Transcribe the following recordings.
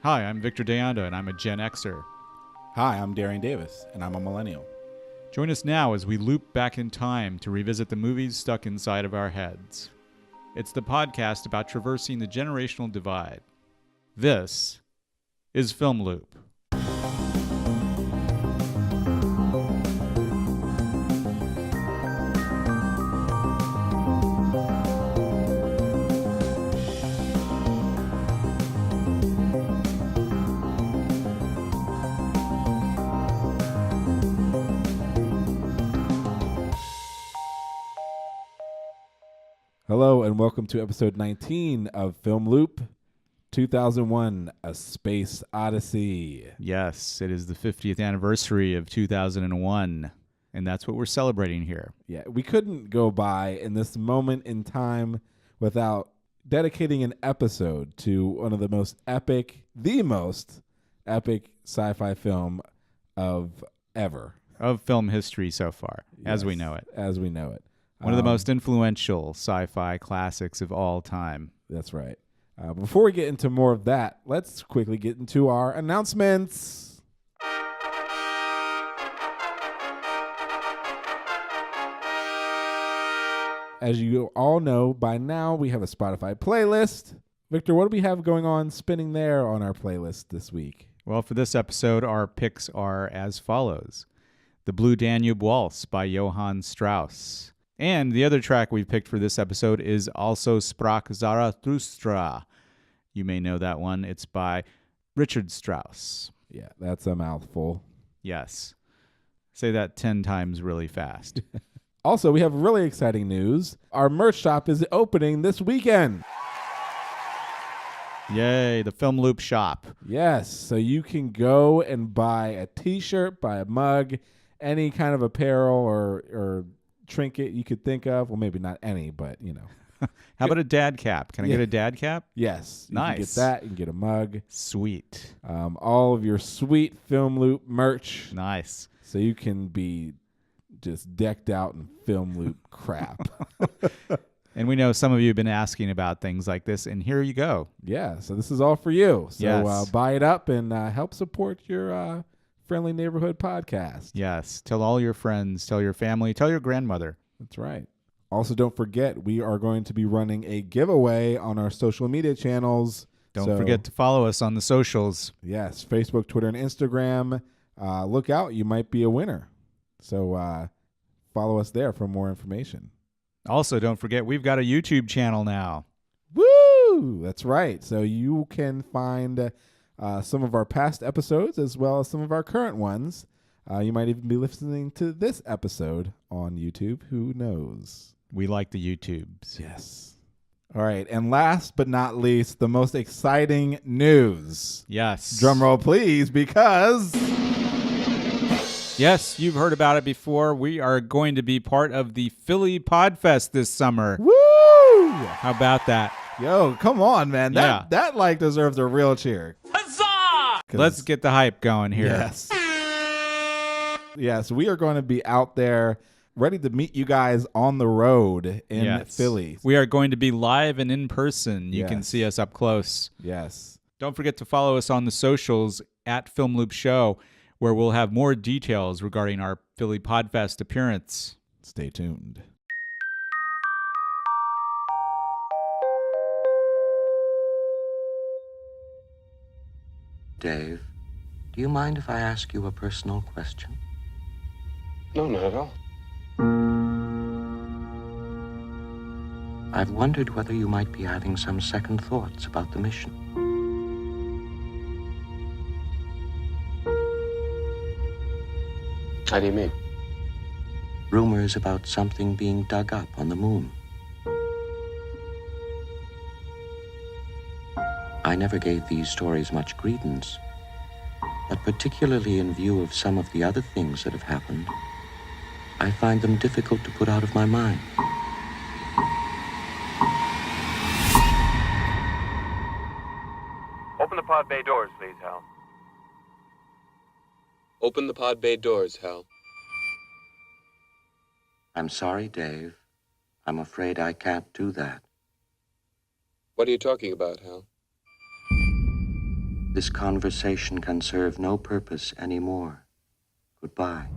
Hi, I'm Victor Deonda, and I'm a Gen Xer. Hi, I'm Darian Davis, and I'm a millennial. Join us now as we loop back in time to revisit the movies stuck inside of our heads. It's the podcast about traversing the generational divide. This is Film Loop. Hello, and welcome to episode 19 of Film Loop 2001, A Space Odyssey. Yes, it is the 50th anniversary of 2001, and that's what we're celebrating here. Yeah, we couldn't go by in this moment in time without dedicating an episode to one of the most epic sci-fi film of ever. Of film history so far, Yes, as we know it. As we know it. One of the most influential sci-fi classics of all time. That's right. Before we get into more of that, let's quickly get into our announcements. As you all know by now, we have a Spotify playlist. Victor, what do we have going on spinning there on our playlist this week? Well, for this episode, our picks are as follows. The Blue Danube Waltz by Johann Strauss. And the other track we picked for this episode is Also Sprach Zarathustra. You may know that one. It's by Richard Strauss. Yeah, that's a mouthful. Yes. Say that 10 times really fast. Also, we have really exciting news. Our merch shop is opening this weekend. Yay, the Film Loop shop. Yes, so you can go and buy a t-shirt, buy a mug, any kind of apparel or trinket you could think of. Well, maybe not any, but you know. How about a dad cap? Can I get a dad cap? Yes. You Nice. can get that. You can get a mug. Sweet. All of your sweet Film Loop merch. Nice. So you can be just decked out in Film Loop crap. And we know some of you have been asking about things like this, and here you go. Yeah, so this is all for you. So Yes. buy it up and help support your friendly neighborhood podcast. Yes. Tell all your friends, tell your family, tell your grandmother. That's right. Also, don't forget, we are going to be running a giveaway on our social media channels. Don't forget to follow us on the socials. Yes, Facebook, Twitter, and Instagram. Look out, you might be a winner. So follow us there for more information. Also, don't forget, we've got a YouTube channel now. Woo! That's right. So you can find some of our past episodes as well as some of our current ones. You might even be listening to this episode on YouTube. Who knows? We like the YouTubes. Yes. All right. And last but not least, the most exciting news. Yes. Drum roll, please, because... Yes, you've heard about it before. We are going to be part of the Philly Podfest this summer. Woo! How about that? Yo, come on, man. That like deserves a real cheer. Huzzah! Let's get the hype going here. Yes. Yes, we are going to be out there ready to meet you guys on the road in Philly. We are going to be live and in person. You can see us up close. Yes. Don't forget to follow us on the socials at Film Loop Show, where we'll have more details regarding our Philly Podfest appearance. Stay tuned. Dave, do you mind if I ask you a personal question? No, not at all. I've wondered whether you might be having some second thoughts about the mission. How do you mean? Rumors about something being dug up on the moon. I never gave these stories much credence, but particularly in view of some of the other things that have happened, I find them difficult to put out of my mind. Open the pod bay doors, please, Hal. Open the pod bay doors, Hal. I'm sorry, Dave. I'm afraid I can't do that. What are you talking about, Hal? This conversation can serve no purpose anymore. Goodbye.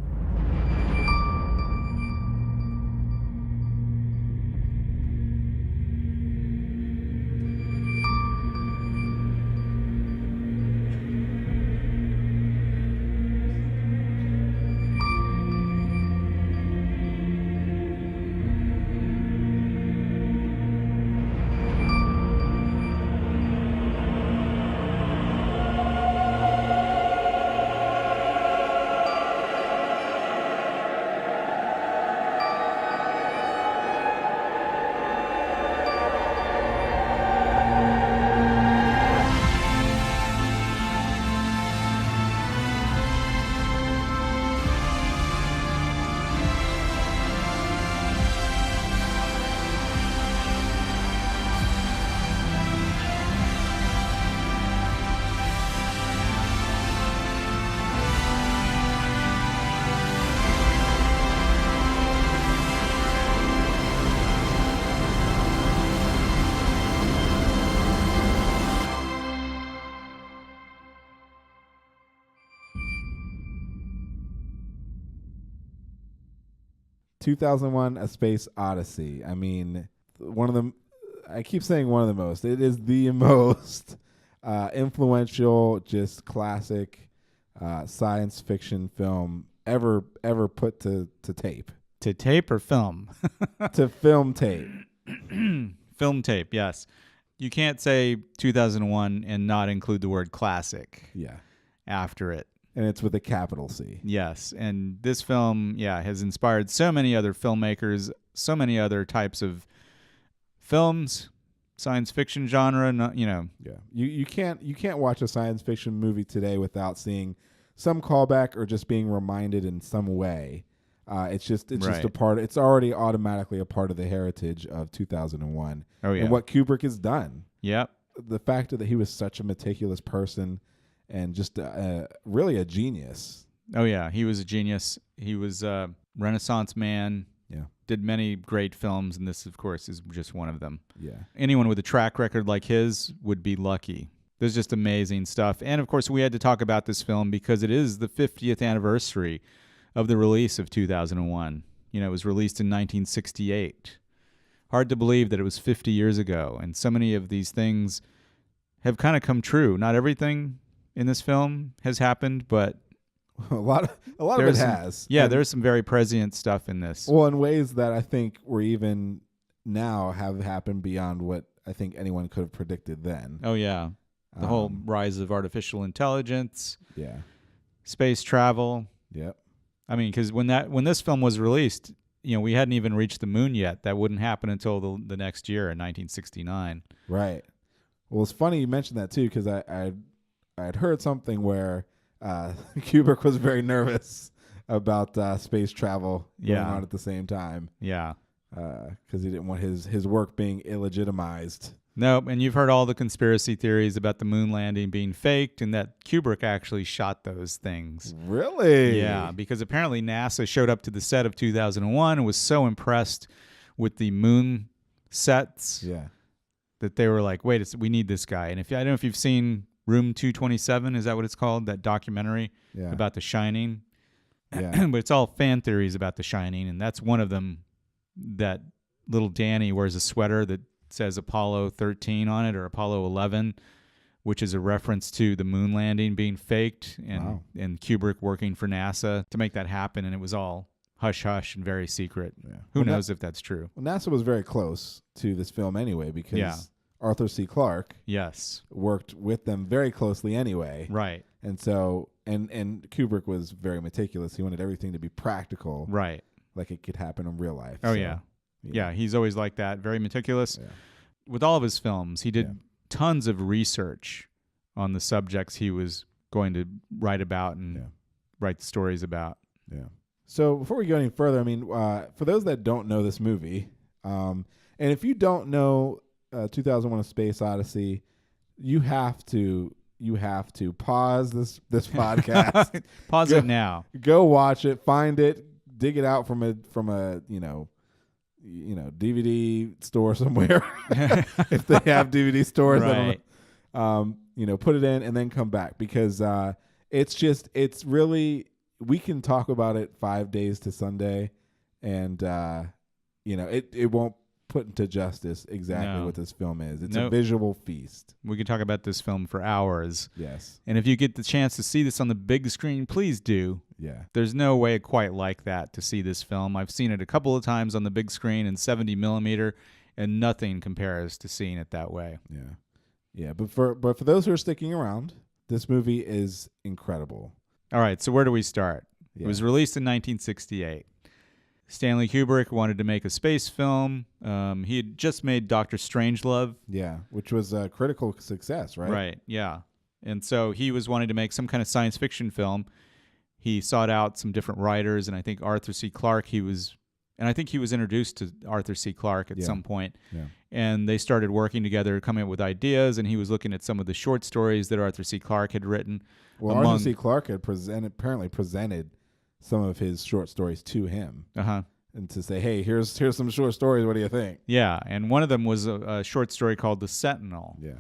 "2001: A Space Odyssey." I mean, one of the. I keep saying one of the most. It is the most influential, just classic science fiction film ever put to tape. To tape or film? To film tape. Film tape, yes. You can't say 2001 and not include the word classic Yeah. after it. And it's with a capital C. Yes, and this film, has inspired so many other filmmakers, so many other types of films, science fiction genre. Yeah, you can't watch a science fiction movie today without seeing some callback or just being reminded in some way. It's just a part. It's already automatically a part of the heritage of 2001. Oh yeah, and what Kubrick has done. Yep. The fact that he was such a meticulous person. And just really a genius. Oh, yeah. He was a genius. He was a Renaissance man. Yeah. Did many great films, and this, of course, is just one of them. Yeah. Anyone with a track record like his would be lucky. There's just amazing stuff. And, of course, we had to talk about this film because it is the 50th anniversary of the release of 2001. It was released in 1968. Hard to believe that it was 50 years ago, and so many of these things have kind of come true. Not everything in this film has happened, but a lot of it has. Yeah, there's some very prescient stuff in this. Well, in ways that I think were even now have happened beyond what I think anyone could have predicted then. Oh yeah, the whole rise of artificial intelligence. Yeah, space travel. Yep. I mean, because when this film was released, we hadn't even reached the moon yet. That wouldn't happen until the next year in 1969. Right. Well, it's funny you mentioned that too, because I'd heard something where Kubrick was very nervous about space travel going on at the same time. Yeah. Because he didn't want his work being illegitimized. Nope, and you've heard all the conspiracy theories about the moon landing being faked and that Kubrick actually shot those things. Really? Yeah, because apparently NASA showed up to the set of 2001 and was so impressed with the moon sets that they were like, wait, we need this guy. And I don't know if you've seen Room 227, is that what it's called? That documentary about The Shining? Yeah. But it's all fan theories about The Shining, and that's one of them, that little Danny wears a sweater that says Apollo 13 on it or Apollo 11, which is a reference to the moon landing being faked and Kubrick working for NASA to make that happen, and it was all hush-hush and very secret. Yeah. Who knows if that's true? Well, NASA was very close to this film anyway because Arthur C. Clarke worked with them very closely anyway. Right. And so, and Kubrick was very meticulous. He wanted everything to be practical. Right. Like it could happen in real life. Oh, so, yeah, he's always like that, very meticulous. Yeah. With all of his films, he did tons of research on the subjects he was going to write about and write stories about. Yeah. So before we go any further, I mean, for those that don't know this movie, and if you don't know 2001: A Space Odyssey, you have to pause this podcast. Pause it now. Go watch it, find it, dig it out from a DVD store somewhere if they have DVD stores. Right. put it in and then come back because it's really, we can talk about it 5 days to Sunday, and it won't put into justice exactly what this film is. It's a visual feast. We could talk about this film for hours. Yes. And if you get the chance to see this on the big screen, please do. Yeah. There's no way quite like that to see this film. I've seen it a couple of times on the big screen in 70 millimeter, and nothing compares to seeing it that way. Yeah. Yeah. But for those who are sticking around, this movie is incredible. All right. So where do we start? Yeah. It was released in 1968. Stanley Kubrick wanted to make a space film. He had just made Dr. Strangelove. Yeah, which was a critical success, right? Right, yeah. And so he was wanting to make some kind of science fiction film. He sought out some different writers, and I think Arthur C. Clarke, he was introduced to Arthur C. Clarke at some point. Yeah. And they started working together, coming up with ideas, and he was looking at some of the short stories that Arthur C. Clarke had written. Well, Arthur C. Clarke had apparently presented some of his short stories to him, and to say, "Hey, here's some short stories. What do you think?" Yeah, and one of them was a short story called "The Sentinel." Yeah,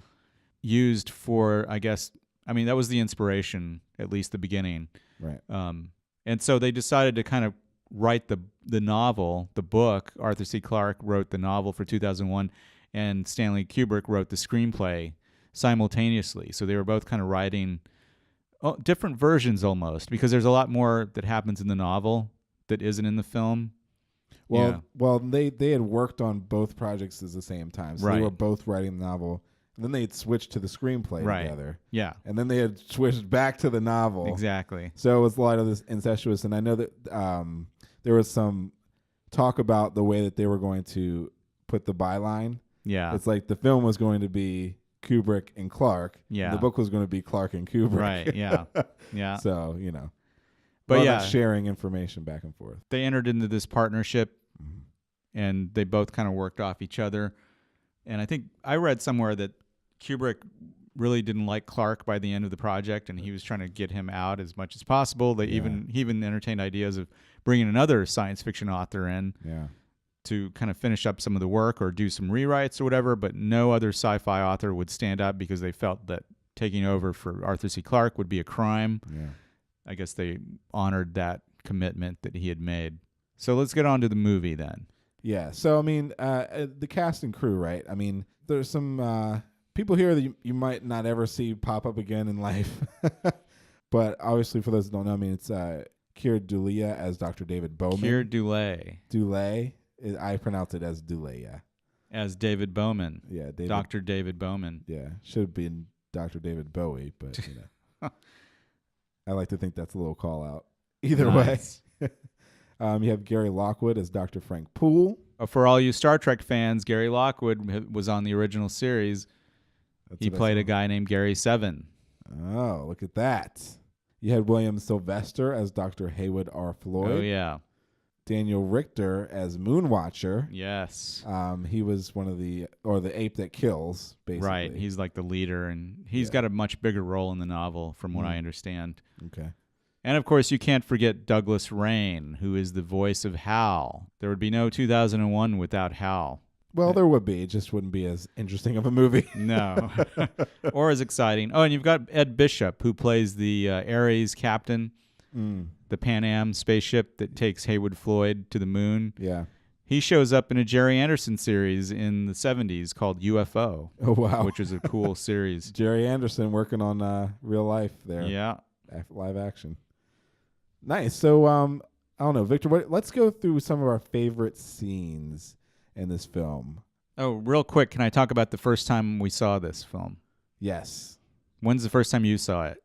used for, that was the inspiration, at least the beginning. Right. And so they decided to kind of write the novel, the book. Arthur C. Clarke wrote the novel for 2001, and Stanley Kubrick wrote the screenplay simultaneously. So they were both kind of writing different versions almost, because there's a lot more that happens in the novel that isn't in the film. Well, they had worked on both projects at the same time, so they were both writing the novel, and then they had switched to the screenplay together. Yeah, and then they had switched back to the novel. Exactly. So it was a lot of this incestuous, and I know that there was some talk about the way that they were going to put the byline. Yeah, it's like the film was going to be Kubrick and Clarke. Yeah. The book was going to be Clarke and Kubrick. Right, yeah. Yeah. So, but sharing information back and forth. They entered into this partnership, and they both kind of worked off each other. And I think I read somewhere that Kubrick really didn't like Clarke by the end of the project, and he was trying to get him out as much as possible. He even entertained ideas of bringing another science fiction author in. Yeah. To kind of finish up some of the work or do some rewrites or whatever, but no other sci-fi author would stand up because they felt that taking over for Arthur C. Clarke would be a crime. Yeah. I guess they honored that commitment that he had made. So let's get on to the movie then. Yeah. So, the cast and crew, right? There's some people here that you might not ever see pop up again in life. But obviously, for those that don't know, it's Keir Dullea as Dr. David Bowman. Keir Dullea. Dullea. I pronounce it as Dullea, yeah. As David Bowman. Yeah, Dr. David Bowman. Yeah, should have been Dr. David Bowie, but I like to think that's a little call out. Either way. You have Gary Lockwood as Dr. Frank Poole. For all you Star Trek fans, Gary Lockwood was on the original series. He played a guy named Gary Seven. Oh, look at that. You had William Sylvester as Dr. Haywood R. Floyd. Oh, yeah. Daniel Richter as Moonwatcher. Yes. He was the ape that kills, basically. Right. He's like the leader, and he's got a much bigger role in the novel, from what I understand. Okay. And, of course, you can't forget Douglas Rain, who is the voice of Hal. There would be no 2001 without Hal. Well, there would be. It just wouldn't be as interesting of a movie. No. Or as exciting. Oh, and you've got Ed Bishop, who plays the Ares captain. The Pan Am spaceship that takes Haywood Floyd to the moon. Yeah. He shows up in a Jerry Anderson series in the 70s called UFO. Oh, wow. Which is a cool series. Jerry Anderson working on real life there. Yeah. Live action. Nice. So, I don't know, Victor, let's go through some of our favorite scenes in this film. Oh, real quick, can I talk about the first time we saw this film? Yes. When's the first time you saw it?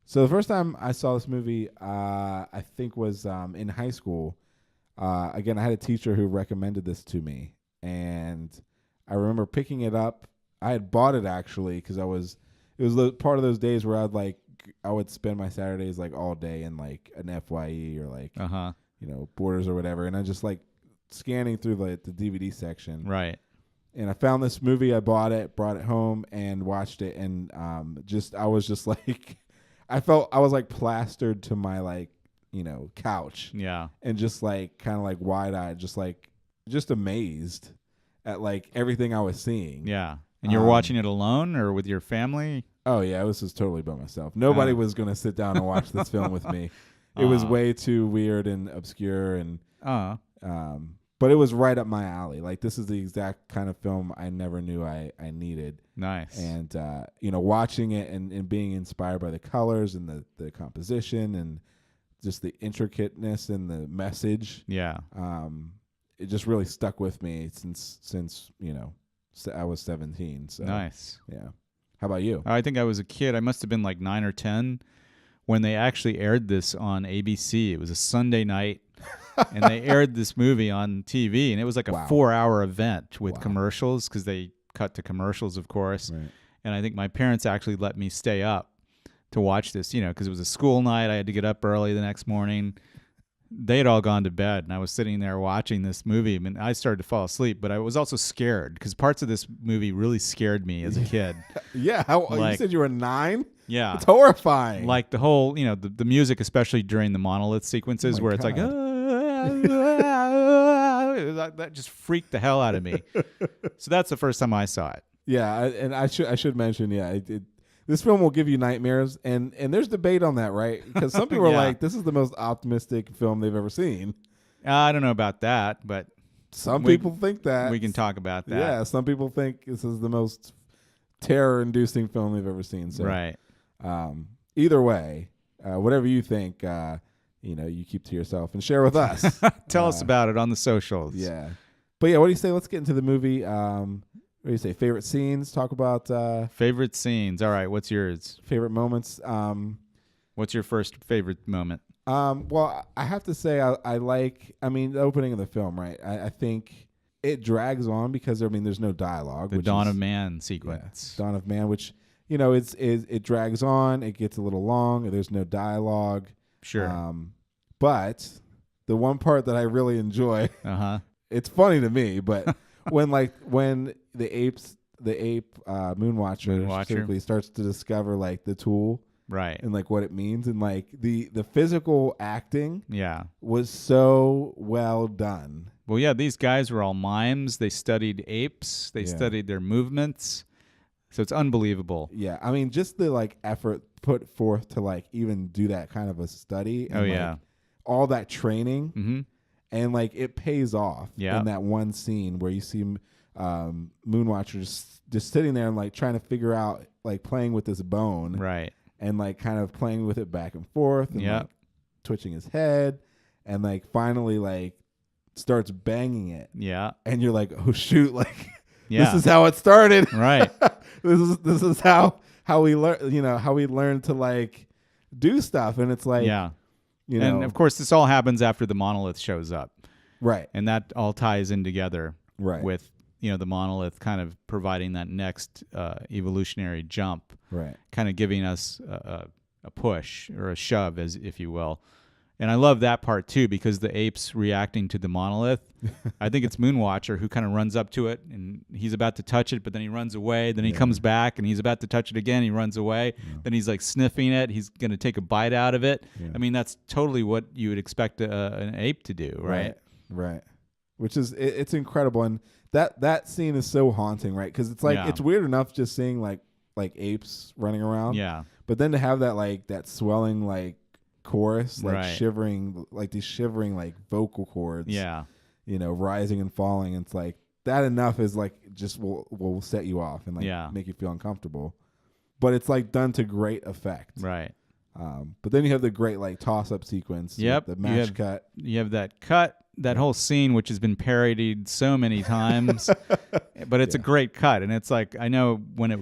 So the first time I saw this movie, I think was in high school. Again, I had a teacher who recommended this to me, and I remember picking it up. I had bought it actually because it was part of those days where I would spend my Saturdays all day in an FYE or Borders or whatever, and I just scanning through the DVD section. Right. And I found this movie. I bought it, brought it home, and watched it, and I was just I felt I was plastered to my couch. Yeah. And just kind of wide-eyed, just amazed at everything I was seeing. Yeah. And you were watching it alone or with your family? Oh yeah, I was just totally by myself. Nobody was going to sit down and watch this film with me. It was way too weird and obscure, and but it was right up my alley. Like, this is the exact kind of film I never knew I needed. Nice. And watching it and being inspired by the colors and the composition and just the intricateness and the message. Yeah. It just really stuck with me since I was 17. So nice. Yeah. How about you? I think I was a kid. I must have been like 9 or 10 when they actually aired this on ABC. It was a Sunday night, and they aired this movie on TV, and it was like a 4-hour event with commercials, because they cut to commercials, of course. Right. And I think my parents actually let me stay up to watch this, because it was a school night. I had to get up early the next morning. They had all gone to bed, and I was sitting there watching this movie. I mean, I started to fall asleep, but I was also scared, because parts of this movie really scared me as a kid. Yeah, you said you were 9? Yeah. It's horrifying. Like the whole, the music, especially during the monolith sequences, where it's like, that just freaked the hell out of me. So that's the first time I saw it. Yeah, and I should mention, this film will give you nightmares, and there's debate on that, right? Because some people are like, this is the most optimistic film they've ever seen. I don't know about that, but some people think that. We can talk about that. Yeah, some people think this is the most terror-inducing film they've ever seen. So, right. Either way, whatever you think, you keep to yourself and share with us. Tell us about it on the socials. Yeah. But yeah, what do you say? Let's get into the movie. What do you say? Favorite scenes? Talk about favorite scenes. All right, what's yours? Favorite moments? What's your first favorite moment? Well, I have to say I like. The opening of the film, right? I think it drags on because there's no dialogue. The Dawn of Man sequence. Yeah, Dawn of Man, which it drags on. It gets a little long. There's no dialogue. Sure. But the one part that I really enjoy, it's funny to me, but when the ape Moonwatcher specifically starts to discover like the tool, right, and like what it means, and like the physical acting, was so well done. Well, yeah, these guys were all mimes. They studied apes. They studied their movements. So it's unbelievable. Yeah, just the like effort put forth to like even do that kind of a study. And, all that training, and like it pays off in that one scene where you see Moonwatcher just sitting there and like trying to figure out, like playing with this bone, right, and like kind of playing with it back and forth, and like twitching his head, and like finally like starts banging it. Yeah, and you're like, oh shoot, like. This is how it started. Right. This is how we learn, how we learn to like do stuff. And it's like, and of course this all happens after the monolith shows up. Right. And that all ties in together with, the monolith kind of providing that next evolutionary jump. Right. Kind of giving us a push or a shove, as if you will. And I love that part too, because the ape's reacting to the monolith. I think it's Moonwatcher who kind of runs up to it, and he's about to touch it, but then he runs away. Then he comes back, and he's about to touch it again. He runs away. Yeah. Then he's like sniffing it. He's going to take a bite out of it. Yeah. That's totally what you would expect an ape to do, right? Right. Which is it's incredible, and that scene is so haunting, right? Because it's like it's weird enough just seeing like apes running around. Yeah. But then to have that like that swelling like chorus, like shivering, like these shivering like vocal cords, rising and falling, it's like that enough is like just will set you off and like make you feel uncomfortable, but it's like done to great effect, right? But then you have the great like toss up sequence, the match cut. You have that whole scene which has been parodied so many times, but it's a great cut, and it's like, I know when it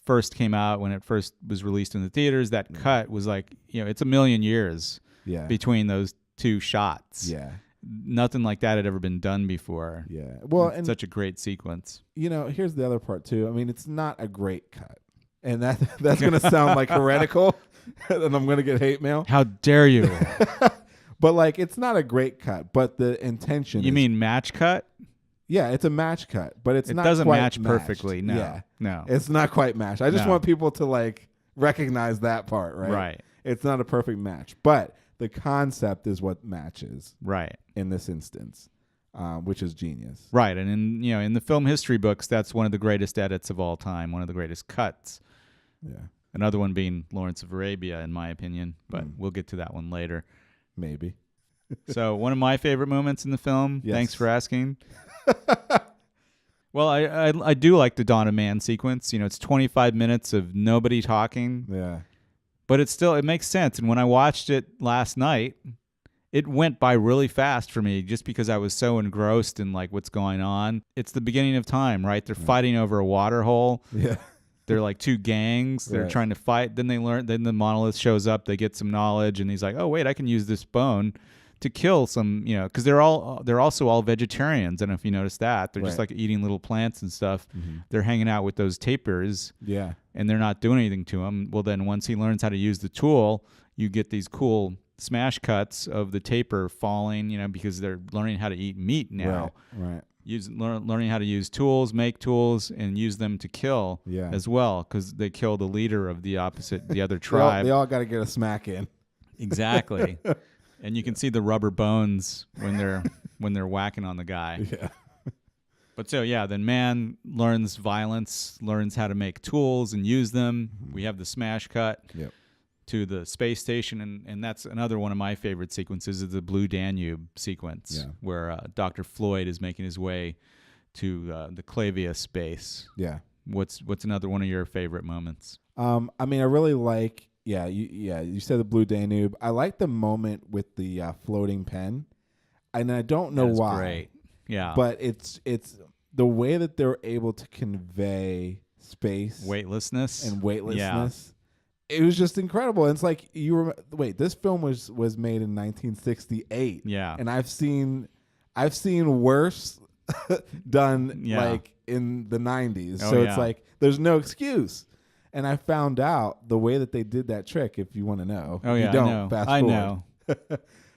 first came out, when it first was released in the theaters, that cut was like, it's a million years between those two shots. Nothing like that had ever been done before. Well, it's such a great sequence. Here's the other part too. It's not a great cut, and that's gonna sound like heretical, and I'm gonna get hate mail. How dare you? But like, it's not a great cut, but the intention. You mean match cut? Yeah, it's a match cut, but it doesn't quite match matched. Perfectly. No, no, it's not quite matched. I just want people to like recognize that part, right? Right. It's not a perfect match, but the concept is what matches, right? In this instance, which is genius, right? And in the film history books, that's one of the greatest edits of all time, one of the greatest cuts. Yeah. Another one being Lawrence of Arabia, in my opinion, but we'll get to that one later. Maybe. So one of my favorite moments in the film. Yes. Thanks for asking. Well, I do like the Dawn of Man sequence. It's 25 minutes of nobody talking. Yeah. But it makes sense. And when I watched it last night, it went by really fast for me just because I was so engrossed in like what's going on. It's the beginning of time, right? They're fighting over a water hole. Yeah. They're like two gangs. They're trying to fight. Then the monolith shows up. They get some knowledge and he's like, oh, wait, I can use this bone to kill some, because they're also all vegetarians. I don't know if you noticed that. They're just like eating little plants and stuff. Mm-hmm. They're hanging out with those tapirs. Yeah. And they're not doing anything to him. Well, then once he learns how to use the tool, you get these cool smash cuts of the tapir falling, because they're learning how to eat meat now. Right. Learning how to use tools, make tools, and use them to kill as well, because they kill the leader of the other tribe. They all got to get a smack in. Exactly. And you can see the rubber bones when they're whacking on the guy. Yeah. But so then man learns violence, learns how to make tools and use them. Mm-hmm. We have the smash cut to the space station, and that's another one of my favorite sequences is the Blue Danube sequence, where Dr. Floyd is making his way to the Clavius base. Yeah. What's another one of your favorite moments? I really like. You said the Blue Danube. I like the moment with the floating pen, and I don't know why. Great. Yeah. But it's the way that they're able to convey space, weightlessness. Yeah. It was just incredible. And it's like this film was made in 1968. Yeah. And I've seen worse done like in the 90s. So it's like there's no excuse. And I found out the way that they did that trick, if you want to know. Oh, yeah, you don't, fast I forward. know.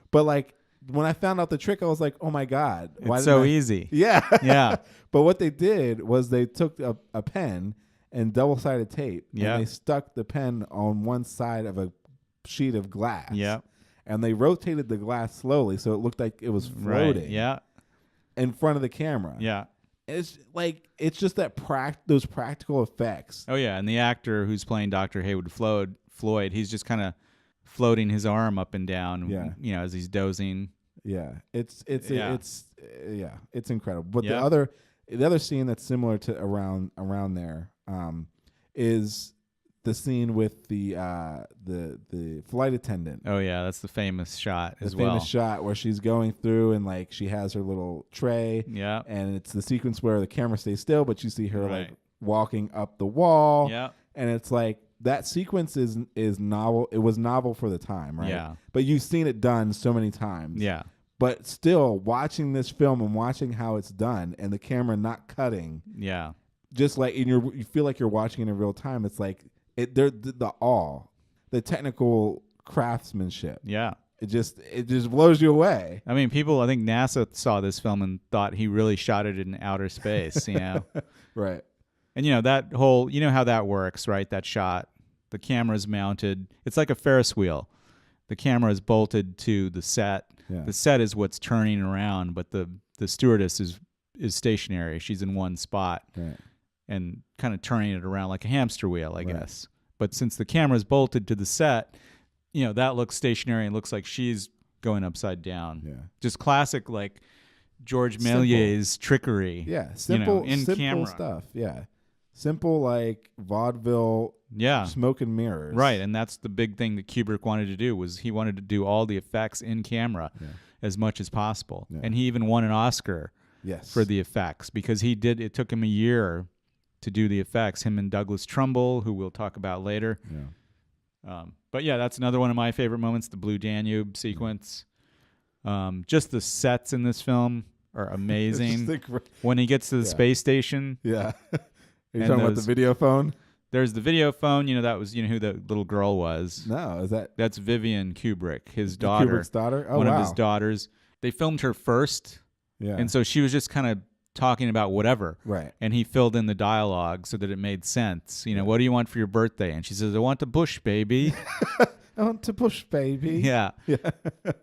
But like when I found out the trick, I was like, oh my God. It's so easy. Yeah. Yeah. But what they did was they took a pen and double-sided tape, and they stuck the pen on one side of a sheet of glass. Yeah. And they rotated the glass slowly so it looked like it was floating. Right. Yeah. In front of the camera. Yeah. It's just that those practical effects. Oh yeah, and the actor who's playing Dr. Haywood Floyd, he's just kind of floating his arm up and down, as he's dozing. Yeah, it's incredible. But the other scene that's similar to around there is the scene with the flight attendant. Oh yeah, that's the famous shot the famous shot where she's going through and like she has her little tray. Yeah. And it's the sequence where the camera stays still, but you see her like walking up the wall. Yeah. And it's like that sequence is novel. It was novel for the time, right? Yeah. But you've seen it done so many times. Yeah. But still, watching this film and watching how it's done and the camera not cutting. Yeah. Just like you feel like you're watching it in real time. It's like the technical craftsmanship. Yeah. It just blows you away. I mean, I think NASA saw this film and thought he really shot it in outer space, Right. And that whole, how that works, right? That shot, the camera's mounted. It's like a Ferris wheel. The camera is bolted to the set. Yeah. The set is what's turning around, but the stewardess is stationary. She's in one spot. Right. And kind of turning it around like a hamster wheel, I guess. But since the camera's bolted to the set, that looks stationary and looks like she's going upside down. Yeah. Just classic, like, George Méliès's trickery. Yeah, simple camera stuff. Yeah. Simple, like, vaudeville smoke and mirrors. Right, and that's the big thing that Kubrick wanted to do, was he wanted to do all the effects in camera as much as possible. Yeah. And he even won an Oscar for the effects because it took him a year to do the effects, him and Douglas Trumbull, who we'll talk about later. Yeah. But yeah, that's another one of my favorite moments, the Blue Danube sequence. Just the sets in this film are amazing. When he gets to the space station. Yeah. Are you talking about the video phone? There's the video phone. That was who the little girl was. No, that's Vivian Kubrick, his daughter. Kubrick's daughter? Oh, one of his daughters. They filmed her first. Yeah. And so she was just kind of talking about whatever. Right. And he filled in the dialogue so that it made sense. What do you want for your birthday? And she says, I want to push, baby. I want to push, baby. Yeah.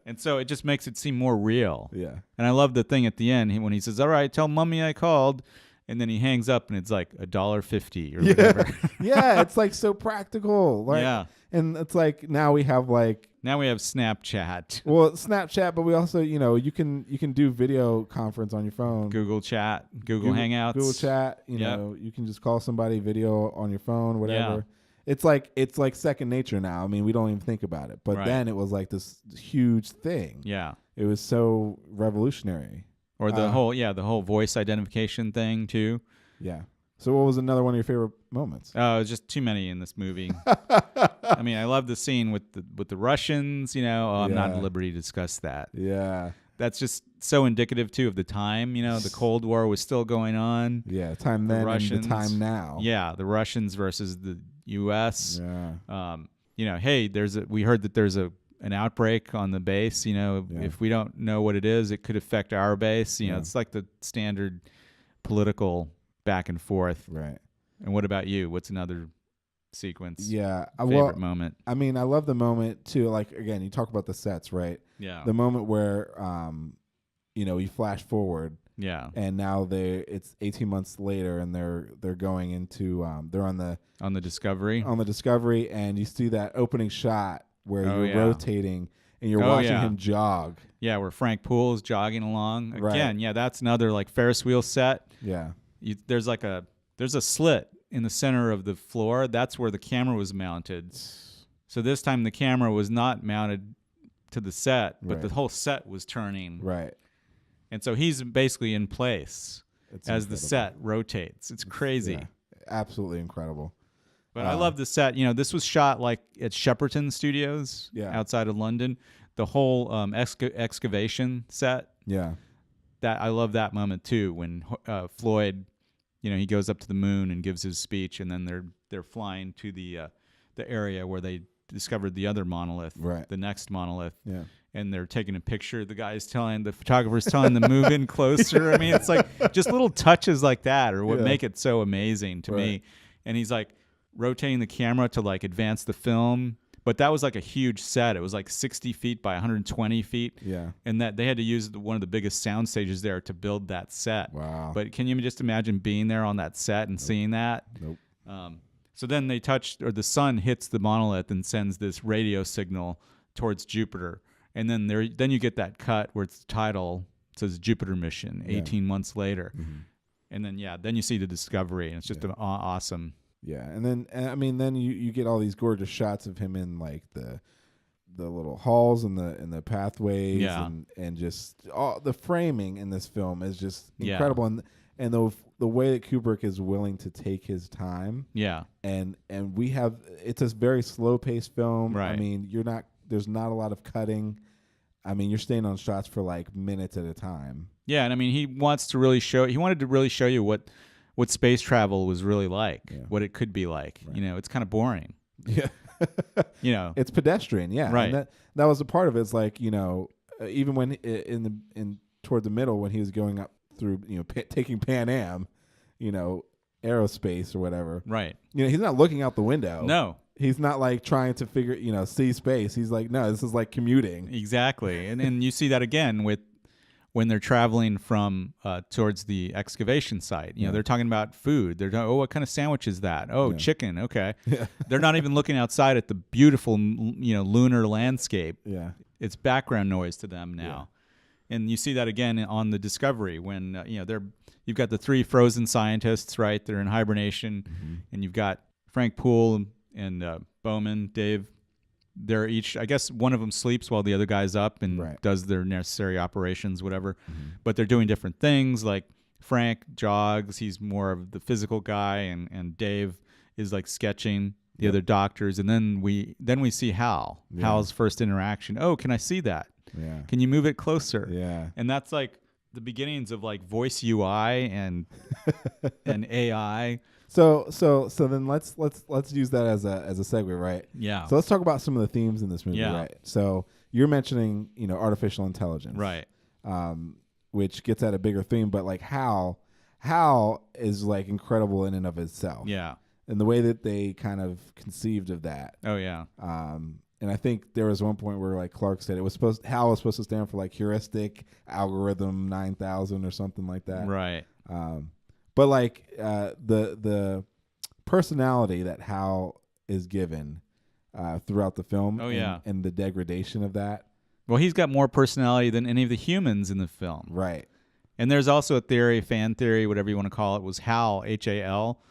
And so it just makes it seem more real. Yeah. And I love the thing at the end when he says, all right, tell mommy I called. And then he hangs up and it's like $1.50 or whatever. Yeah, it's like so practical. Like, Yeah. And it's like now we have Snapchat, well, Snapchat, but we also, you can do video conference on your phone. Google Chat, Google Hangouts. Google Chat, you can just call somebody video on your phone, whatever. It's like second nature now. I mean, we don't even think about it. But then it was like this huge thing. Yeah. It was so revolutionary. Or the whole voice identification thing too. Yeah. So what was another one of your favorite moments? Oh, there's just too many in this movie. I mean, I love the scene with the Russians, I'm not at liberty to discuss that. Yeah. That's just so indicative too of the time, the Cold War was still going on. Yeah, time then and the time now. Yeah, the Russians versus the US. Yeah. Hey, we heard that there's an outbreak on the base, if we don't know what it is, it could affect our base. It's like the standard political back and forth. Right. And what about you? What's another sequence? Yeah. Favorite moment? I mean, I love the moment too. Like, again, you talk about the sets, right? Yeah. The moment where, you flash forward. Yeah. And now it's 18 months later, and they're going into they're on the Discovery. On the Discovery, and you see that opening shot where you're rotating and you're watching him jog. Yeah, where Frank Poole is jogging along. Right. Again, yeah, that's another like Ferris wheel set. Yeah. There's a slit in the center of the floor. That's where the camera was mounted. So this time the camera was not mounted to the set, but the whole set was turning. Right. And so he's basically in place as incredible. The set rotates. It's crazy. Yeah, absolutely incredible. But I love the set. This was shot like at Shepperton Studios outside of London. The whole excavation set. Yeah. I love that moment too when Floyd, he goes up to the moon and gives his speech, and then they're flying to the area where they discovered the other monolith, the next monolith. Yeah. And they're taking a picture. The photographer's telling them move in closer. I mean, it's like just little touches like that are what make it so amazing to me. And he's like rotating the camera to like advance the film. But that was like a huge set. It was like 60 feet by 120 feet. Yeah. And that they had to use one of the biggest sound stages there to build that set. Wow. But can you just imagine being there on that set and seeing that? Nope. So then the sun hits the monolith and sends this radio signal towards Jupiter. And then you get that cut where it's the title, it says Jupiter mission 18 months later. Mm-hmm. And then you see the Discovery, and it's just awesome. Yeah, and then you get all these gorgeous shots of him in like the little halls and the pathways, and just all the framing in this film is just incredible, and the way that Kubrick is willing to take his time, and it's a very slow paced film. Right. I mean, there's not a lot of cutting. I mean, you're staying on shots for like minutes at a time. Yeah, and I mean, he wanted to really show you what space travel was really like, what it could be like. Right. It's kind of boring. Yeah. It's pedestrian. Yeah. Right. And that was a part of it. It's like, even when in toward the middle, when he was going up through, taking Pan Am, aerospace or whatever. Right. He's not looking out the window. No. He's not like trying to figure, see space. He's like, no, this is like commuting. Exactly. And you see that again when they're traveling from towards the excavation site. They're talking about food. They're talking, what kind of sandwich is that? Oh, chicken. Okay. Yeah. They're not even looking outside at the beautiful, lunar landscape. Yeah. It's background noise to them now. Yeah. And you see that again on the Discovery when, you've got the three frozen scientists, right? They're in hibernation. Mm-hmm. And you've got Frank Poole and Bowman, Dave. They're each, I guess one of them sleeps while the other guy's up and does their necessary operations, whatever. Mm-hmm. But they're doing different things. Like Frank jogs. He's more of the physical guy. And Dave is like sketching the other doctors. And then we see Hal. Yeah. Hal's first interaction. Oh, can I see that? Yeah. Can you move it closer? Yeah. And that's like the beginnings of like voice UI and AI. So then let's use that as a segue, right? Yeah. So let's talk about some of the themes in this movie, Yeah. right? So you're mentioning, artificial intelligence, right? Which gets at a bigger theme, but like Hal is like incredible in and of itself. Yeah. And the way that they kind of conceived of that. Oh yeah. And I think there was one point where like Clark said Hal was supposed to stand for like heuristic algorithm 9000 or something like that. Right. But like the personality that Hal is given throughout the film, and the degradation of that. Well, he's got more personality than any of the humans in the film. Right. And there's also a theory, fan theory, whatever you want to call it, was Hal, H-A-L.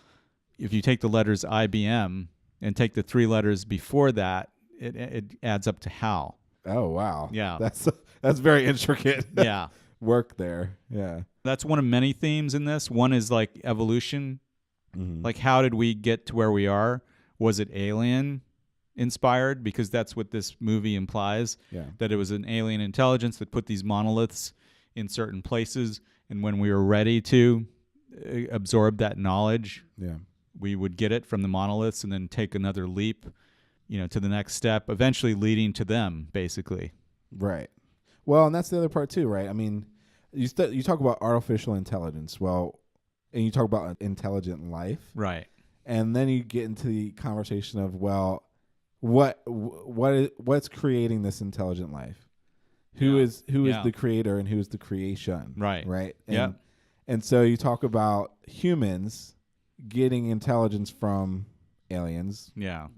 If you take the letters IBM and take the 3 letters before that, it adds up to Hal. Oh, wow. Yeah. That's very intricate. Yeah. Work there. Yeah. That's one of many themes in this. One is like evolution. Mm-hmm. Like, how did we get to where we are? Was it alien inspired? Because that's what this movie implies. Yeah. That it was an alien intelligence that put these monoliths in certain places, and when we were ready to absorb that knowledge, we would get it from the monoliths and then take another leap, to the next step, eventually leading to them, basically. Right. Well, and that's the other part too, right? I mean, you talk about artificial intelligence, and you talk about intelligent life, right? And then you get into the conversation of, well, what's creating this intelligent life? Who is the creator and who is the creation? Right. Right. Yeah. And so you talk about humans getting intelligence from aliens,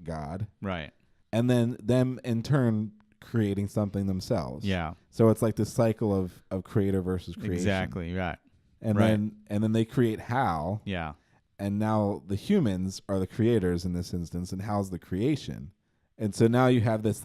God, right, and then them in turn creating something themselves. Yeah. So it's like this cycle of creator versus creation. Exactly. Right. And then they create Hal. Yeah. And now the humans are the creators in this instance, and Hal's the creation. And so now you have this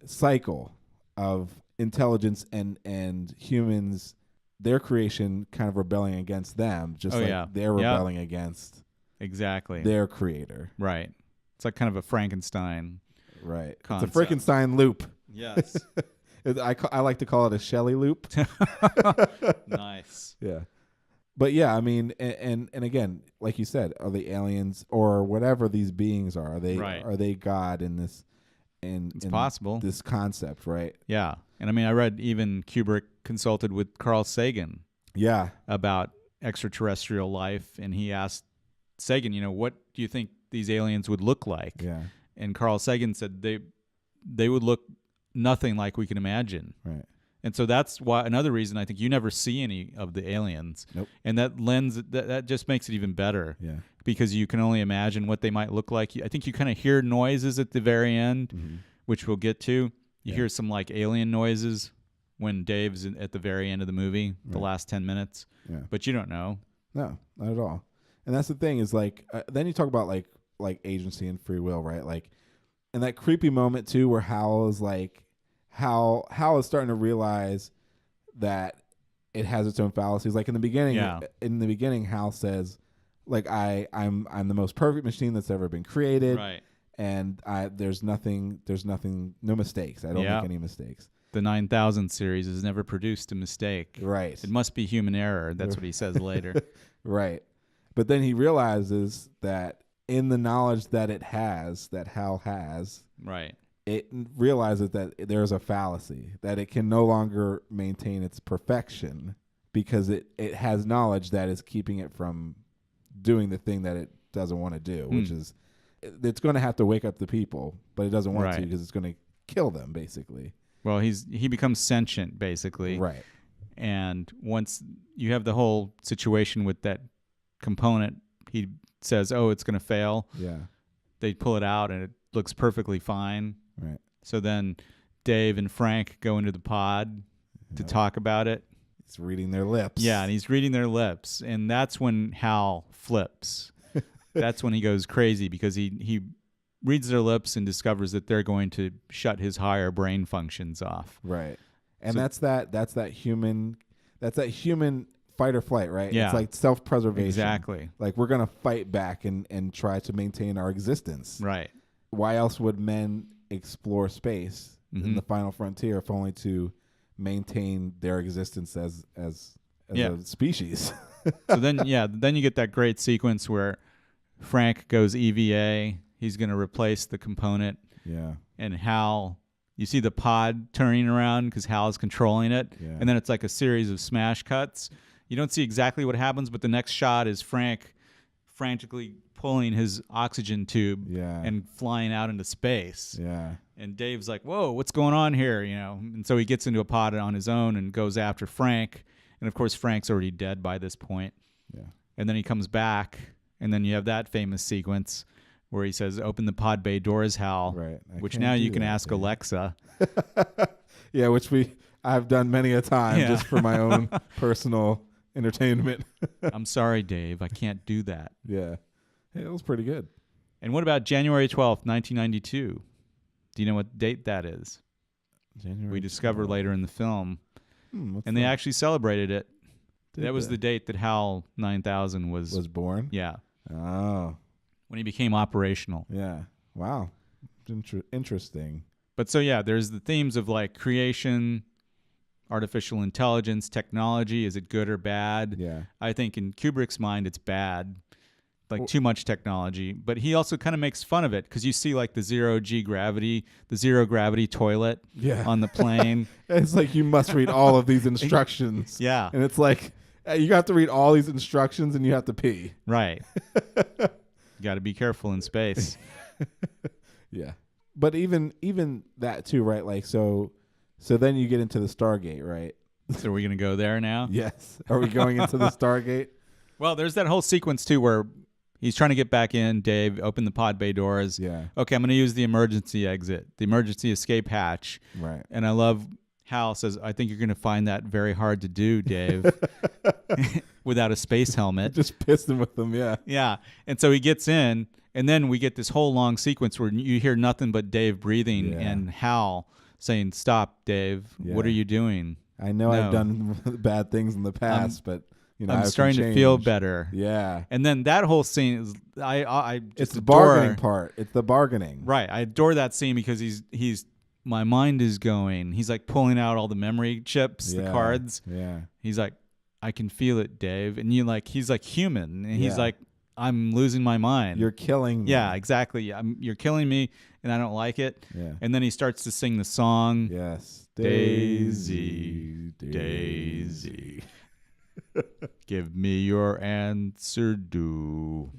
cycle of intelligence and humans, their creation kind of rebelling against them, just they're rebelling against their creator. Right. It's like kind of a Frankenstein. Right. Concept. It's a Frankenstein loop. Yes. I like to call it a Shelley loop. Nice. Yeah. But yeah, I mean, and again, like you said, are they aliens or whatever these beings are? Are they God in this? It's possible. This concept, right? Yeah. And I mean, I read even Kubrick consulted with Carl Sagan. Yeah. About extraterrestrial life, and he asked Sagan, what do you think these aliens would look like? Yeah. And Carl Sagan said they would look nothing like we can imagine. Right. And so that's why another reason I think you never see any of the aliens. Nope. And that just makes it even better. Yeah. Because you can only imagine what they might look like. I think you kind of hear noises at the very end, which we'll get to. You hear some like alien noises when Dave's at the very end of the movie, the last 10 minutes. Yeah. But you don't know. No, not at all. And that's the thing is like, then you talk about like agency and free will, right? Like, and that creepy moment too, where Hal is like, Hal is starting to realize that it has its own fallacies. Like in the beginning, Hal says, like I'm the most perfect machine that's ever been created, right? And there's nothing, no mistakes. I don't make any mistakes. The 9000 series has never produced a mistake. Right. It must be human error. That's what he says later. Right. But then he realizes that in the knowledge that Hal has, right, it realizes that there's a fallacy, that it can no longer maintain its perfection because it has knowledge that is keeping it from doing the thing that it doesn't want to do, which is it's going to have to wake up the people, but it doesn't want to because it's going to kill them, basically. Well, he becomes sentient, basically. Right. And once you have the whole situation with that component, he says, oh, it's going to fail. Yeah. They pull it out, and it looks perfectly fine. Right. So then Dave and Frank go into the pod to talk about it. He's reading their lips. Yeah, and he's reading their lips. And that's when Hal flips. That's when he goes crazy because he reads their lips and discovers that they're going to shut his higher brain functions off. Right. And so, that's that human fight or flight, right? Yeah. It's like self-preservation. Exactly. Like we're going to fight back and try to maintain our existence. Right. Why else would men explore space in the final frontier if only to maintain their existence as a species? So then you get that great sequence where Frank goes EVA. He's going to replace the component. Yeah. And Hal, you see the pod turning around because Hal is controlling it. Yeah. And then it's like a series of smash cuts. You don't see exactly what happens, but the next shot is Frank frantically pulling his oxygen tube and flying out into space. Yeah. And Dave's like, whoa, what's going on here? And so he gets into a pod on his own and goes after Frank. And of course, Frank's already dead by this point. Yeah. And then he comes back, and then you have that famous sequence where he says, "Open the pod bay doors, Hal." Right. I Which can't now do you can that, ask Dave. Alexa. Yeah, which I've done many a time Yeah. just for my own personal entertainment. I'm sorry, Dave. I can't do that. Yeah. Hey, it was pretty good. And what about January 12th, 1992? Do you know what date that is? January We discover 12th. later in the film. What's And they that? actually celebrated it. Did That was they? the date that HAL 9000 was born. yeah, Oh, when he became operational. yeah. Wow. Interesting. But so yeah, there's the themes of like creation, artificial intelligence, technology. Is it good or bad? Yeah. I think in Kubrick's mind, it's bad, like too much technology. But he also kind of makes fun of it because you see like the zero gravity toilet Yeah. on the plane. It's like you must read all of these instructions. Yeah, And it's like you got to read all these instructions and you have to pee. right. You got to be careful in space. Yeah. But even that too, right? Like so then you get into the Stargate, right? So are we going to go there now? Yes. Are we going into the Stargate? Well, there's that whole sequence too where he's trying to get back in. Dave, open the pod bay doors. Yeah. Okay, I'm going to use the emergency exit, the emergency escape hatch. Right. And I love Hal says, "I think you're going to find that very hard to do, Dave, without a space helmet." Just pissing with them, yeah. Yeah. And so he gets in, and then we get this whole long sequence where you hear nothing but Dave breathing Yeah. and Hal saying, "Stop, Dave. What Yeah. are you doing?" I know No. I've done bad things in the past, but I I'm can starting to feel change. better. Yeah. And then that whole scene is I just It's the adore- bargaining part. It's the bargaining. Right. I adore that scene because he's my mind is going. He's like pulling out all the memory chips, the Yeah. cards. Yeah. He's like, "I can feel it, Dave." And he's like human, and he's Yeah. like, "I'm losing my mind." You're killing me. Yeah, exactly. You're killing me, and I don't like it. Yeah. And then he starts to sing the song. Yes. Daisy, Daisy, give me your answer due.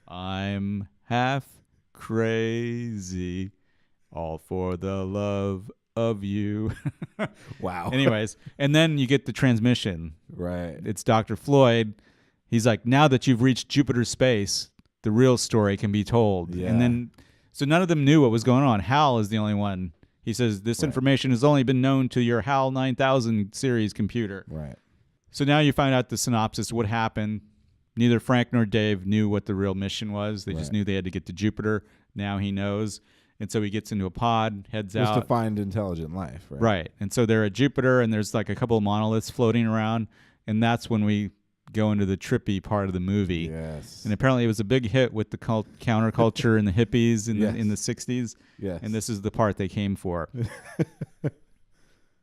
I'm half crazy, all for the love of you. Wow. Anyways, and then you get the transmission. Right. It's Dr. Floyd. He's like, "Now that you've reached Jupiter space, the real story can be told." Yeah. And then, so none of them knew what was going on. Hal is the only one. He says, "This Right. information has only been known to your HAL 9000 series computer." Right. So now you find out the synopsis, what happened. Neither Frank nor Dave knew what the real mission was. They just Right. knew they had to get to Jupiter. Now he knows. And so he gets into a pod, heads Just to out. find intelligent life, right? Right. And so they're at Jupiter, and there's like a couple of monoliths floating around. And that's when we go into the trippy part of the movie. Yes. And apparently it was a big hit with the counterculture and the hippies in Yes. the 60s. Yes. And this is the part they came for.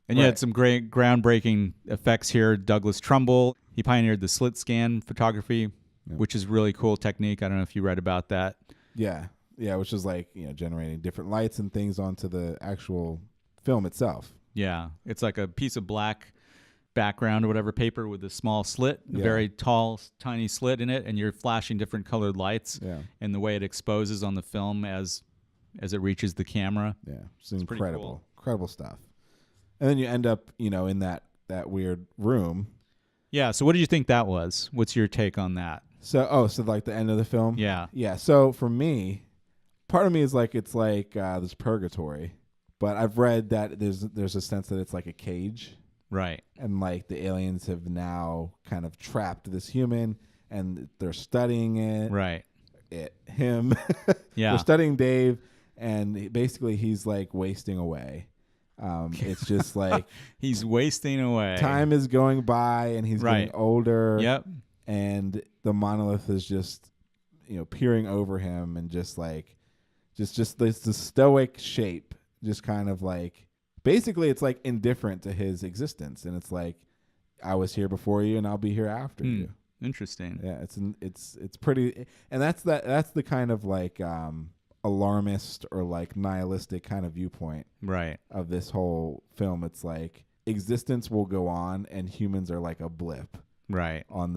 And you Right. had some great groundbreaking effects here. Douglas Trumbull, he pioneered the slit scan photography, which is really cool technique. I don't know if you read about that. Yeah. Yeah, which is like, generating different lights and things onto the actual film itself. Yeah. It's like a piece of black background or whatever, paper with a small slit, a Yeah. very tall, tiny slit in it, and you're flashing different colored lights. Yeah. And the way it exposes on the film as it reaches the camera. Yeah. It's pretty incredible. cool. Incredible stuff. And then you end up, in that weird room. Yeah. So what did you think that was? What's your take on that? So like the end of the film? Yeah. Yeah. So for me, part of me is like, it's like this purgatory, but I've read that there's a sense that it's like a cage. Right. And like the aliens have now kind of trapped this human and they're studying it. Right. Him. Yeah. They're studying Dave, and basically he's like wasting away. It's just like He's wasting away. time is going by and he's Right. getting older. Yep. And the monolith is just, peering over him, and just like, just this stoic shape, just kind of like, basically it's like indifferent to his existence, and it's like, I was here before you and I'll be here after you. Interesting. Yeah, it's pretty, and that's the kind of like alarmist or like nihilistic kind of viewpoint Right. of this whole film. It's like existence will go on and humans are like a blip Right. on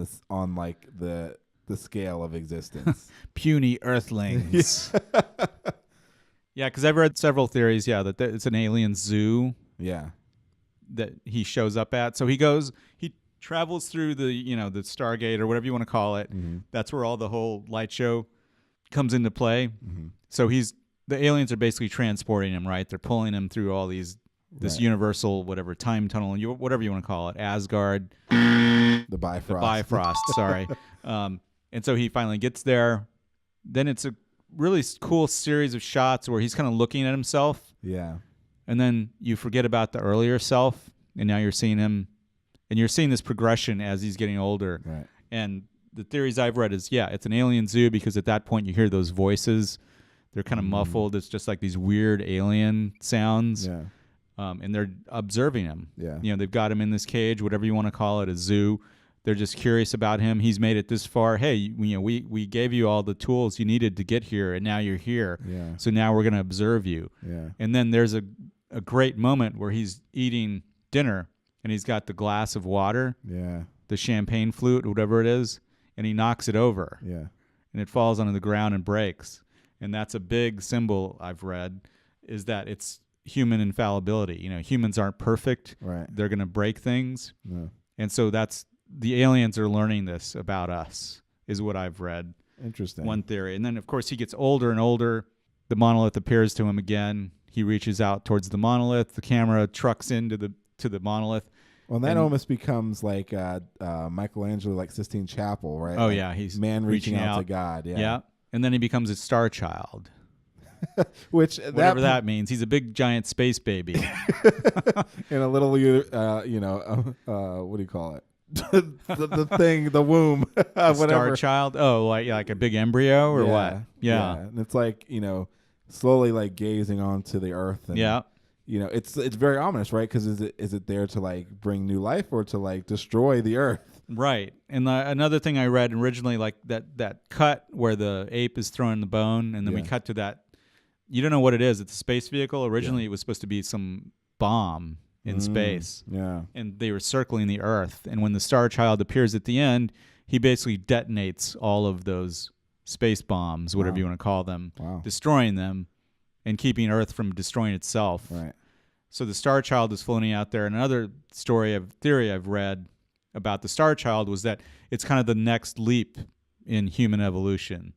like the scale of existence. Puny earthlings. Yeah, because I've read several theories, that it's an alien zoo Yeah. that he shows up at. So he travels through the Stargate or whatever you want to call it. That's where all the whole light show comes into play. So the aliens are basically transporting him, right? They're pulling him through all this universal whatever time tunnel, whatever you want to call it, Asgard, The Bifrost. the Bifrost. Sorry. And so he finally gets there. Then it's a really cool series of shots where he's kind of looking at himself. Yeah. And then you forget about the earlier self, and now you're seeing him, and you're seeing this progression as he's getting older. Right. And the theories I've read is, it's an alien zoo because at that point you hear those voices. They're kind of muffled. It's just like these weird alien sounds. Yeah. And they're observing him. Yeah. They've got him in this cage, whatever you want to call it, a zoo. They're just curious about him. He's made it this far. Hey, we gave you all the tools you needed to get here, and now you're here. Yeah. So now we're going to observe you. Yeah. And then there's a great moment where he's eating dinner, and he's got the glass of water, the champagne flute, whatever it is, and he knocks it over. Yeah. And it falls onto the ground and breaks. And that's a big symbol I've read, is that it's human infallibility. Humans aren't perfect. Right. They're going to break things. No. And so the aliens are learning this about us, is what I've read. Interesting. One theory. And then, of course, he gets older and older. The monolith appears to him again. He reaches out towards the monolith. The camera trucks into the monolith. Well, that almost becomes like Michelangelo, like Sistine Chapel, right? Oh, like yeah. He's man reaching out to God. Yeah. Yeah. And then he becomes a star child. Which whatever that means. He's a big giant space baby. In a little, what do you call it? the thing, the womb, whatever. Star child. Oh, like a big embryo or what? Yeah. And it's like, slowly like gazing onto the earth. And, it's very ominous, right? Because is it there to like bring new life or to like destroy the earth? Right. And another thing I read originally, like that cut where the ape is throwing the bone, and then we cut to that. You don't know what it is. It's a space vehicle. Originally, it was supposed to be some bomb in space. Yeah. And they were circling the Earth. And when the Star Child appears at the end, he basically detonates all of those space bombs, whatever you want to call them, destroying them and keeping Earth from destroying itself. Right. So the Star Child is floating out there. And another theory I've read about the Star Child was that it's kind of the next leap in human evolution.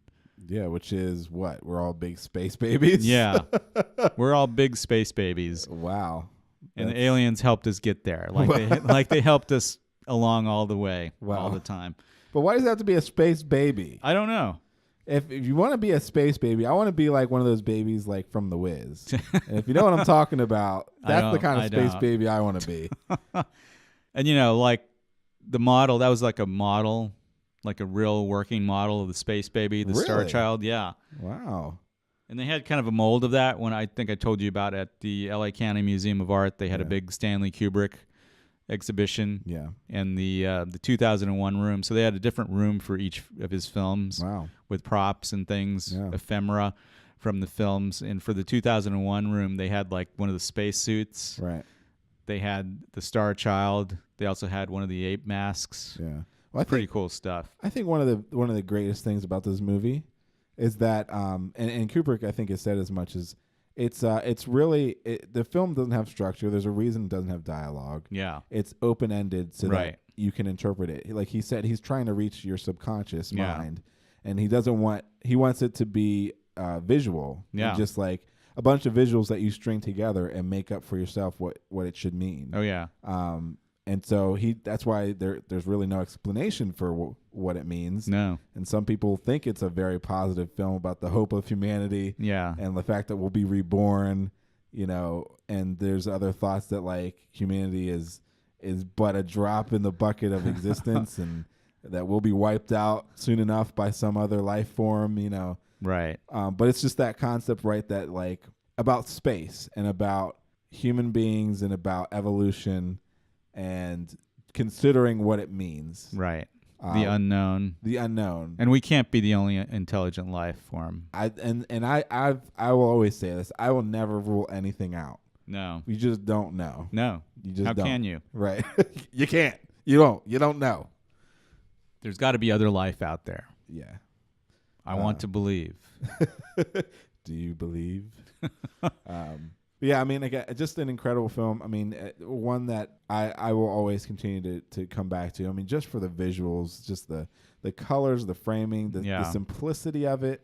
Yeah, which is what? We're all big space babies? Yeah. We're all big space babies. Wow. And the aliens helped us get there. They helped us along all the way, all the time. But why does it have to be a space baby? I don't know. If you want to be a space baby, I want to be like one of those babies like from The Wiz. And if you know what I'm talking about, that's the kind of space baby I want to be. And like the model, that was like a model, like a real working model of the space baby, the Star Child. Yeah. Wow. And they had kind of a mold of that when I think I told you about at the LA County Museum of Art. They had a big Stanley Kubrick exhibition. Yeah. And the 2001 room. So they had a different room for each of his films. Wow. With props and things, ephemera from the films. And for the 2001 room, they had like one of the space suits. Right. They had the Star Child. They also had one of the ape masks. Yeah. Well, pretty cool stuff. I think one of the greatest things about this movie is that, and Kubrick I think has said as much as it's really the film doesn't have structure. There's a reason it doesn't have dialogue. Yeah, it's open ended so that you can interpret it. Like he said, he's trying to reach your subconscious mind, and he wants it to be visual. Yeah, and just like a bunch of visuals that you string together and make up for yourself what it should mean. Oh yeah. And so that's why there's really no explanation for what it means. No. And some people think it's a very positive film about the hope of humanity. Yeah. And the fact that we'll be reborn, and there's other thoughts that like humanity is but a drop in the bucket of existence and that we'll be wiped out soon enough by some other life form, Right. But it's just that concept, right, that like about space and about human beings and about evolution and considering what it means. Right. The unknown. The unknown. And we can't be the only intelligent life form. I will always say this. I will never rule anything out. No. You just don't know. No. You just How don't. can you? Right. You can't. You don't. You don't know. There's got to be other life out there. Yeah. I want to believe. Do you believe? Yeah, I mean, again, just an incredible film. I mean, one that I will always continue to come back to. I mean, just for the visuals, just the colors, the framing, the simplicity of it.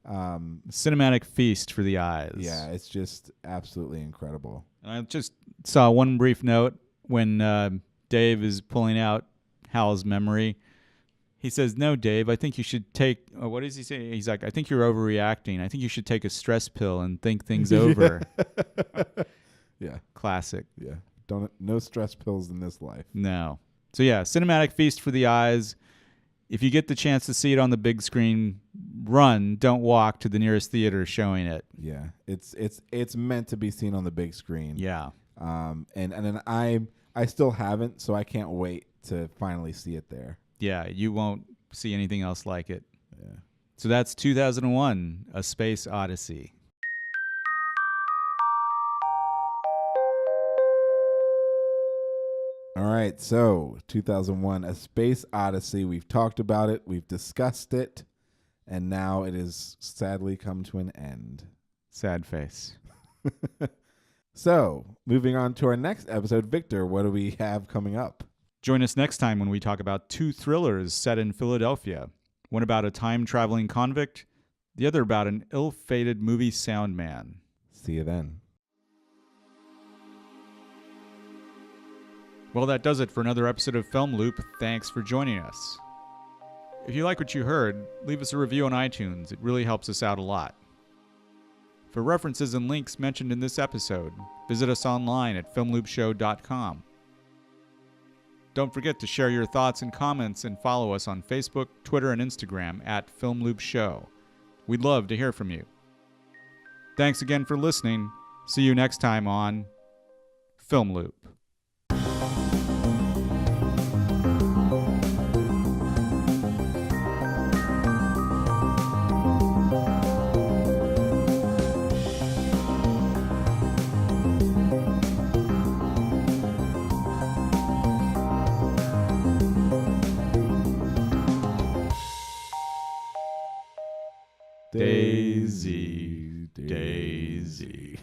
Cinematic feast for the eyes. Yeah, it's just absolutely incredible. And I just saw one brief note when Dave is pulling out Hal's memory. He says, "No, Dave, I think you should take..." what does he say? He's like, "I think you're overreacting. I think you should take a stress pill and think things over." Yeah. Classic. Yeah. No stress pills in this life. No. So yeah, cinematic feast for the eyes. If you get the chance to see it on the big screen, run. Don't walk to the nearest theater showing it. Yeah. It's meant to be seen on the big screen. Yeah. And then I still haven't, so I can't wait to finally see it there. Yeah, you won't see anything else like it. Yeah. So that's 2001, A Space Odyssey. All right, so 2001, A Space Odyssey. We've talked about it, we've discussed it, and now it has sadly come to an end. Sad face. So, moving on to our next episode, Victor, what do we have coming up? Join us next time when we talk about two thrillers set in Philadelphia. One about a time-traveling convict, the other about an ill-fated movie sound man. See you then. Well, that does it for another episode of Film Loop. Thanks for joining us. If you like what you heard, leave us a review on iTunes. It really helps us out a lot. For references and links mentioned in this episode, visit us online at filmloopshow.com. Don't forget to share your thoughts and comments and follow us on Facebook, Twitter, and Instagram at Film Loop Show. We'd love to hear from you. Thanks again for listening. See you next time on Film Loop. Daisy, Daisy.